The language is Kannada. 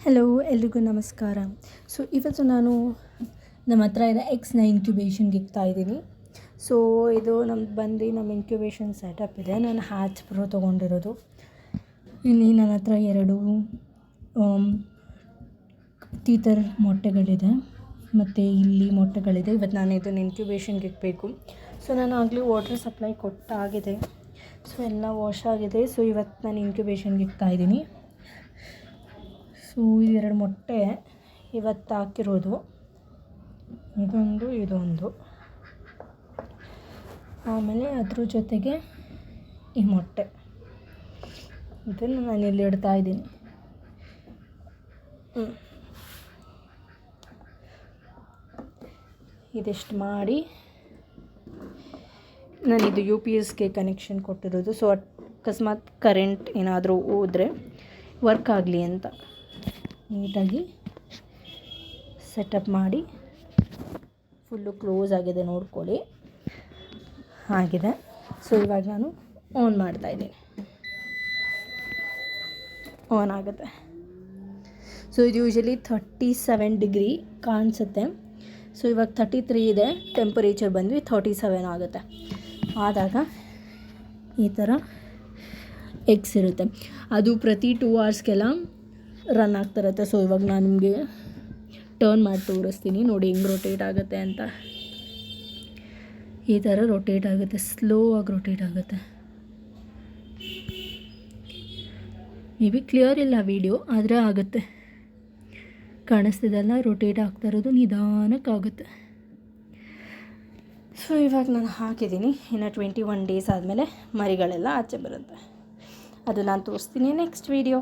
ಹಲೋ, ಎಲ್ರಿಗೂ ನಮಸ್ಕಾರ. ಸೊ ಇವತ್ತು ನಾನು ನಮ್ಮ ಹತ್ರ ಇರೋ ಎಗ್ಸ್ನ ಇನ್ಕ್ಯುಬೇಷನ್ಗೆ ಇಕ್ತಾಯಿದ್ದೀನಿ. ಸೊ ಇದು ನಮ್ಮ ಇನ್ಕ್ಯುಬೇಷನ್ ಸೆಟಪ್ ಇದೆ. ನಾನು ಹ್ಯಾಚ್ ಪ್ರೋ ತೊಗೊಂಡಿರೋದು. ಇಲ್ಲಿ ನನ್ನ ಹತ್ರ 2 ತೀತರ್ ಮೊಟ್ಟೆಗಳಿದೆ ಮತ್ತು ಇಲ್ಲಿ ಮೊಟ್ಟೆಗಳಿದೆ. ಇವತ್ತು ನಾನು ಇದನ್ನು ಇನ್ಕ್ಯುಬೇಷನ್ಗೆ ಇಡಬೇಕು. ಸೊ ನಾನು ಆಗಲೇ ವಾಟರ್ ಸಪ್ಲೈ ಕೊಟ್ಟಾಗಿದೆ. ಸೊ ಎಲ್ಲ ವಾಶ್ ಆಗಿದೆ. ಸೊ ಇವತ್ತು ನಾನು ಇನ್ಕ್ಯುಬೇಷನ್ಗೆ ಇಕ್ತಾಯಿದ್ದೀನಿ. ಸೊ 2 ಮೊಟ್ಟೆ ಇವತ್ತು ಹಾಕಿರೋದು, ಇದೊಂದು, ಆಮೇಲೆ ಅದ್ರ ಜೊತೆಗೆ ಈ ಮೊಟ್ಟೆ, ಇದನ್ನು ನಾನು ಇಲ್ಲಿ ಇಡ್ತಾಯಿದ್ದೀನಿ. ಇದಿಷ್ಟು ಮಾಡಿ ನಾನಿದು UPSಗೆ ಕನೆಕ್ಷನ್ ಕೊಟ್ಟಿರೋದು. ಸೊ ಅಕಸ್ಮಾತ್ ಕರೆಂಟ್ ಏನಾದರೂ ಹೋದರೆ ವರ್ಕ್ ಆಗಲಿ ಅಂತ ನೀಟಾಗಿ ಸೆಟಪ್ ಮಾಡಿ. ಫುಲ್ಲು ಕ್ಲೋಸ್ ಆಗಿದೆ, ನೋಡ್ಕೊಳ್ಳಿ. ಆಗಿದೆ. ಸೊ ಇವಾಗ ನಾನು ಆನ್ ಮಾಡ್ತಾಯಿದ್ದೀನಿ. ಆನ್ ಆಗುತ್ತೆ. ಸೊ ಇದು ಯೂಶಲಿ 37 ಡಿಗ್ರಿ ಕಾಣಿಸುತ್ತೆ. ಸೊ ಇವಾಗ 33 ಇದೆ, ಟೆಂಪರೇಚರ್ ಬಂದು 37 ಆಗುತ್ತೆ. ಆದಾಗ ಈ ಥರ ಎಗ್ಸ್ ಇರುತ್ತೆ. ಅದು ಪ್ರತಿ 2 ಅವರ್ಸ್ಗೆಲ್ಲ ರನ್ ಆಗ್ತಿರುತ್ತೆ. ಸೊ ಇವಾಗ ನಾನು ನಿಮಗೆ ಟರ್ನ್ ಮಾಡಿ ತೋರಿಸ್ತೀನಿ, ನೋಡಿ ಹೆಂಗೆ ರೊಟೇಟ್ ಆಗುತ್ತೆ ಅಂತ. ಈ ಥರ ರೊಟೇಟ್ ಆಗುತ್ತೆ, ಸ್ಲೋ ಆಗಿ ರೊಟೇಟ್ ಆಗುತ್ತೆ. ಮೇ ಬಿ ಕ್ಲಿಯರ್ ಇಲ್ಲ ವಿಡಿಯೋ, ಆದರೆ ಆಗುತ್ತೆ. ಕಾಣಿಸ್ತಿದೆಲ್ಲ, ರೊಟೇಟ್ ಆಗ್ತಾ ಇರೋದು ನಿಧಾನಕ್ಕಾಗುತ್ತೆ. ಸೊ ಇವಾಗ ನಾನು ಹಾಕಿದ್ದೀನಿ. ಇನ್ನು 21 ಡೇಸ್ ಆದಮೇಲೆ ಮರಿಗಳೆಲ್ಲ ಆಚೆ ಬರುತ್ತೆ. ಅದು ನಾನು ತೋರಿಸ್ತೀನಿ ನೆಕ್ಸ್ಟ್ ವಿಡಿಯೋ.